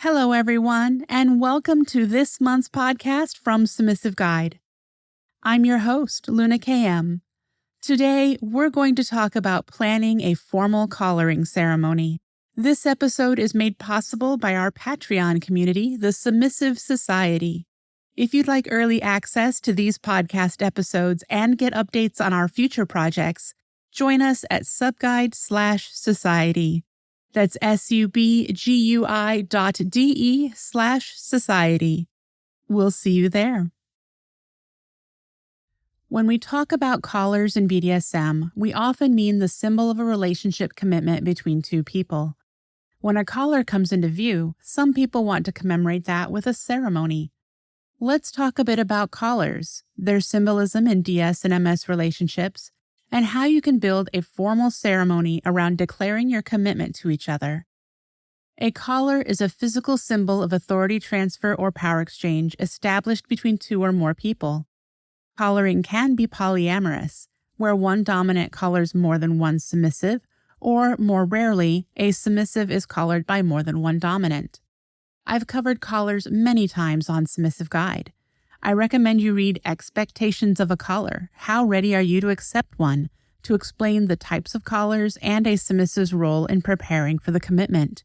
Hello, everyone, and welcome to this month's podcast from Submissive Guide. I'm your host, Luna KM. Today, we're going to talk about planning a formal collaring ceremony. This episode is made possible by our Patreon community, the Submissive Society. If you'd like early access to these podcast episodes and get updates on our future projects, join us at subguide/society. That's subgui.de/society. We'll see you there. When we talk about collars in BDSM, we often mean the symbol of a relationship commitment between two people. When a collar comes into view, some people want to commemorate that with a ceremony. Let's talk a bit about collars, their symbolism in DS and MS relationships, and how you can build a formal ceremony around declaring your commitment to each other. A collar is a physical symbol of authority transfer or power exchange established between two or more people. Collaring can be polyamorous, where one dominant collars more than one submissive, or more rarely, a submissive is collared by more than one dominant. I've covered collars many times on Submissive Guide. I recommend you read Expectations of a Collar. How ready are you to accept one? To explain the types of collars and a submissive's role in preparing for the commitment.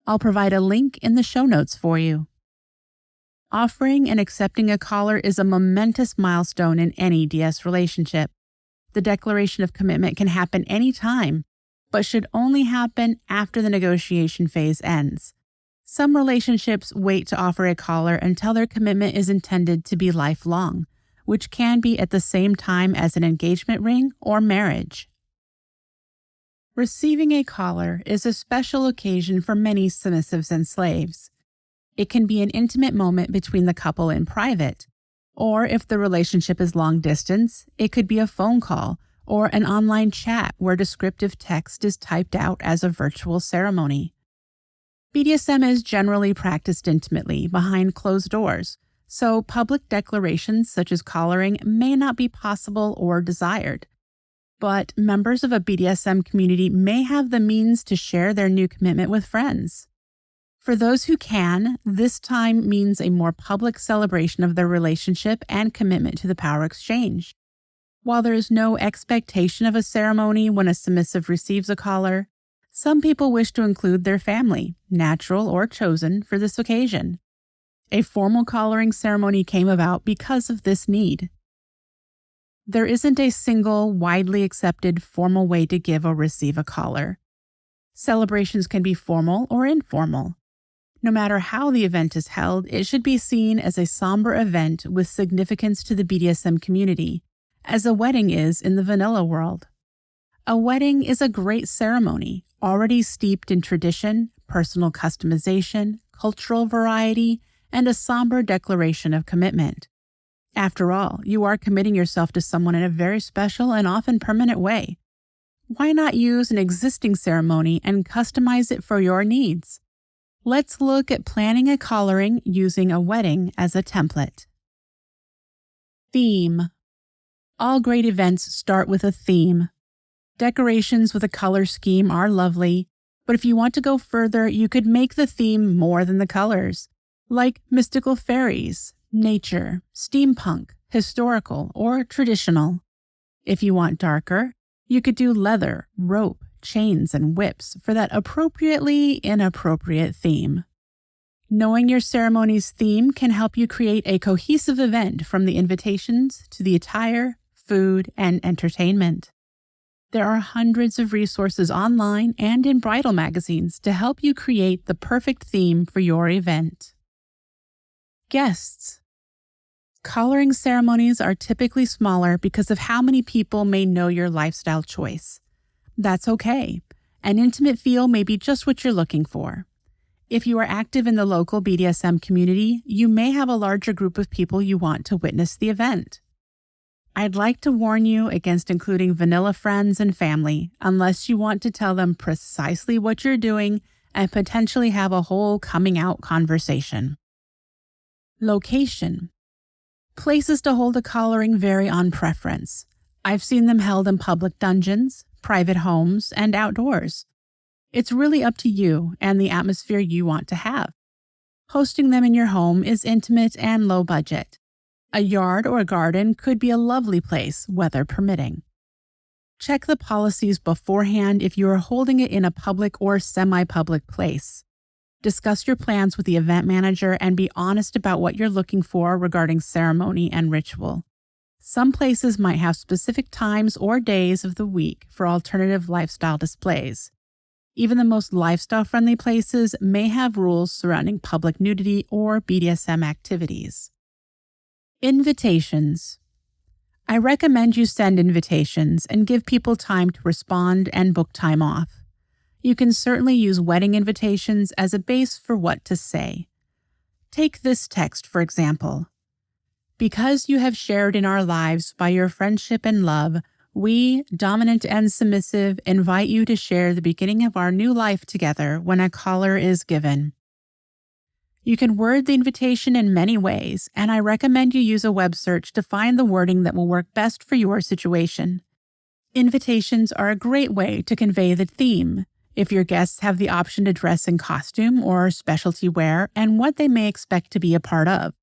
I'll provide a link in the show notes for you. Offering and accepting a collar is a momentous milestone in any DS relationship. The declaration of commitment can happen anytime, but should only happen after the negotiation phase ends. Some relationships wait to offer a collar until their commitment is intended to be lifelong, which can be at the same time as an engagement ring or marriage. Receiving a collar is a special occasion for many submissives and slaves. It can be an intimate moment between the couple in private, or if the relationship is long distance, it could be a phone call or an online chat where descriptive text is typed out as a virtual ceremony. BDSM is generally practiced intimately behind closed doors, so public declarations such as collaring may not be possible or desired. But members of a BDSM community may have the means to share their new commitment with friends. For those who can, this time means a more public celebration of their relationship and commitment to the power exchange. While there is no expectation of a ceremony when a submissive receives a collar, some people wish to include their family, natural or chosen, for this occasion. A formal collaring ceremony came about because of this need. There isn't a single, widely accepted formal way to give or receive a collar. Celebrations can be formal or informal. No matter how the event is held, it should be seen as a somber event with significance to the BDSM community, as a wedding is in the vanilla world. A wedding is a great ceremony, already steeped in tradition, personal customization, cultural variety, and a somber declaration of commitment. After all, you are committing yourself to someone in a very special and often permanent way. Why not use an existing ceremony and customize it for your needs? Let's look at planning a collaring using a wedding as a template. Theme. All great events start with a theme. Decorations with a color scheme are lovely, but if you want to go further, you could make the theme more than the colors, like mystical fairies, nature, steampunk, historical, or traditional. If you want darker, you could do leather, rope, chains, and whips for that appropriately inappropriate theme. Knowing your ceremony's theme can help you create a cohesive event from the invitations to the attire, food, and entertainment. There are hundreds of resources online and in bridal magazines to help you create the perfect theme for your event. Guests. Collaring ceremonies are typically smaller because of how many people may know your lifestyle choice. That's okay. An intimate feel may be just what you're looking for. If you are active in the local BDSM community, you may have a larger group of people you want to witness the event. I'd like to warn you against including vanilla friends and family unless you want to tell them precisely what you're doing and potentially have a whole coming out conversation. Location. Places to hold a collaring vary on preference. I've seen them held in public dungeons, private homes, and outdoors. It's really up to you and the atmosphere you want to have. Hosting them in your home is intimate and low budget. A yard or garden could be a lovely place, weather permitting. Check the policies beforehand if you are holding it in a public or semi-public place. Discuss your plans with the event manager and be honest about what you're looking for regarding ceremony and ritual. Some places might have specific times or days of the week for alternative lifestyle displays. Even the most lifestyle-friendly places may have rules surrounding public nudity or BDSM activities. Invitations. I recommend you send invitations and give people time to respond and book time off. You can certainly use wedding invitations as a base for what to say. Take this text, for example. Because you have shared in our lives by your friendship and love, we, dominant and submissive, invite you to share the beginning of our new life together when a collar is given. You can word the invitation in many ways, and I recommend you use a web search to find the wording that will work best for your situation. Invitations are a great way to convey the theme, if your guests have the option to dress in costume or specialty wear, and what they may expect to be a part of.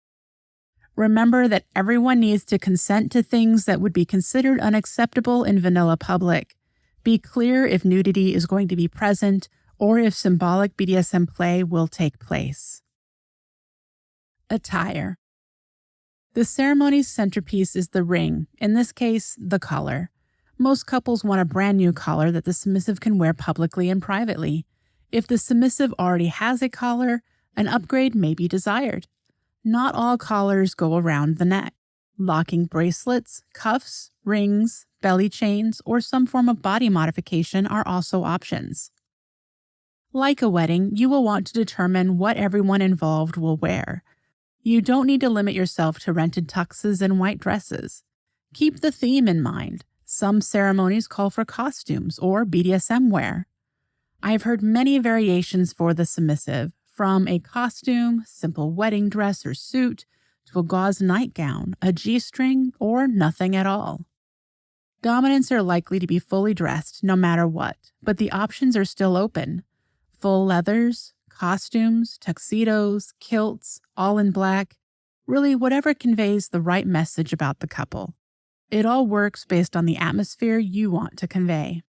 Remember that everyone needs to consent to things that would be considered unacceptable in vanilla public. Be clear if nudity is going to be present or if symbolic BDSM play will take place. Attire. The ceremony's centerpiece is the ring, in this case, the collar. Most couples want a brand new collar that the submissive can wear publicly and privately. If the submissive already has a collar, an upgrade may be desired. Not all collars go around the neck. Locking bracelets, cuffs, rings, belly chains, or some form of body modification are also options. Like a wedding, you will want to determine what everyone involved will wear. You don't need to limit yourself to rented tuxes and white dresses. Keep the theme in mind. Some ceremonies call for costumes or BDSM wear. I've heard many variations for the submissive, from a costume, simple wedding dress or suit, to a gauze nightgown, a G-string, or nothing at all. Dominants are likely to be fully dressed no matter what, but the options are still open. Full leathers, costumes, tuxedos, kilts, all in black, really whatever conveys the right message about the couple. It all works based on the atmosphere you want to convey.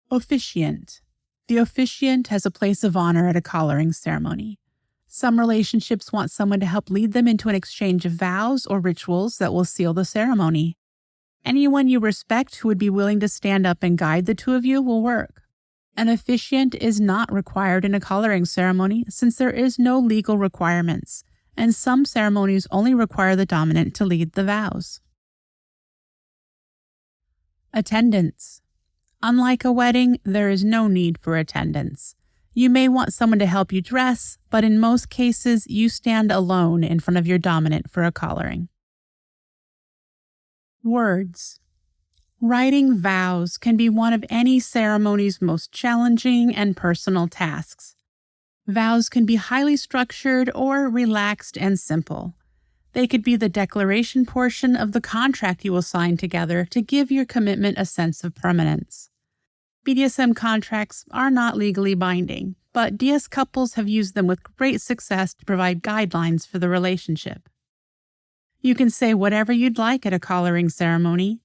Officiant. The officiant has a place of honor at a collaring ceremony. Some relationships want someone to help lead them into an exchange of vows or rituals that will seal the ceremony. Anyone you respect who would be willing to stand up and guide the two of you will work. An officiant is not required in a collaring ceremony since there is no legal requirements, and some ceremonies only require the dominant to lead the vows. Attendance. Unlike a wedding, there is no need for attendance. You may want someone to help you dress, but in most cases, you stand alone in front of your dominant for a collaring. Words. Writing vows can be one of any ceremony's most challenging and personal tasks. Vows can be highly structured or relaxed and simple. They could be the declaration portion of the contract you will sign together to give your commitment a sense of permanence. BDSM contracts are not legally binding, but DS couples have used them with great success to provide guidelines for the relationship. You can say whatever you'd like at a collaring ceremony.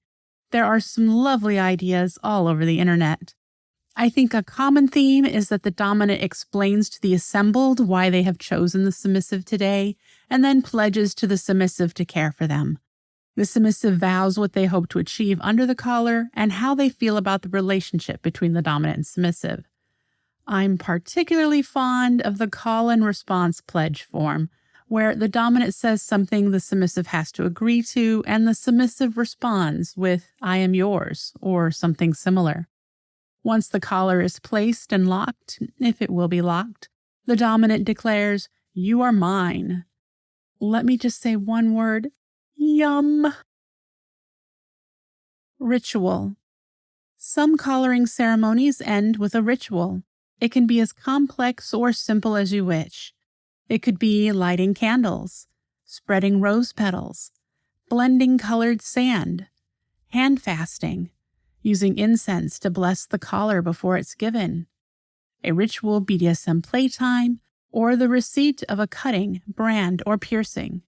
There are some lovely ideas all over the internet. I think a common theme is that the dominant explains to the assembled why they have chosen the submissive today, and then pledges to the submissive to care for them. The submissive vows what they hope to achieve under the collar and how they feel about the relationship between the dominant and submissive. I'm particularly fond of the call and response pledge form, where the dominant says something the submissive has to agree to, and the submissive responds with, "I am yours," or something similar. Once the collar is placed and locked, if it will be locked, the dominant declares, "You are mine." Let me just say one word. Yum. Ritual. Some collaring ceremonies end with a ritual. It can be as complex or simple as you wish. It could be lighting candles, spreading rose petals, blending colored sand, hand fasting, using incense to bless the collar before it's given, a ritual BDSM playtime, or the receipt of a cutting, brand, or piercing.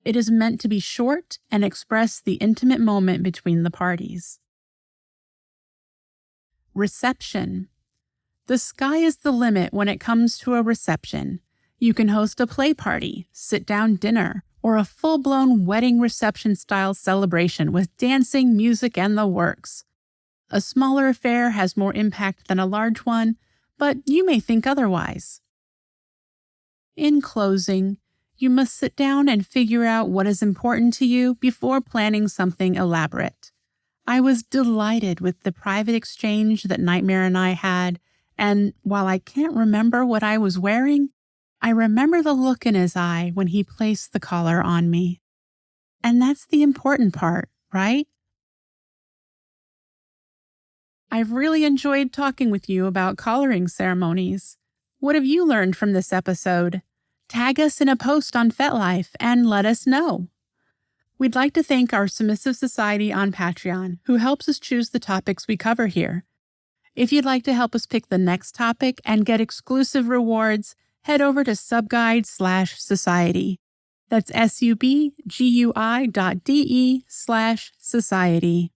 It is meant to be short and express the intimate moment between the parties. Reception. The sky is the limit when it comes to a reception. You can host a play party, sit-down dinner, or a full-blown wedding reception-style celebration with dancing, music, and the works. A smaller affair has more impact than a large one, but you may think otherwise. In closing, you must sit down and figure out what is important to you before planning something elaborate. I was delighted with the private exchange that Nightmare and I had, and while I can't remember what I was wearing, I remember the look in his eye when he placed the collar on me. And that's the important part, right? I've really enjoyed talking with you about collaring ceremonies. What have you learned from this episode? Tag us in a post on FetLife and let us know. We'd like to thank our Submissive Society on Patreon, who helps us choose the topics we cover here. If you'd like to help us pick the next topic and get exclusive rewards, head over to subguide/society. That's subgui.de/society.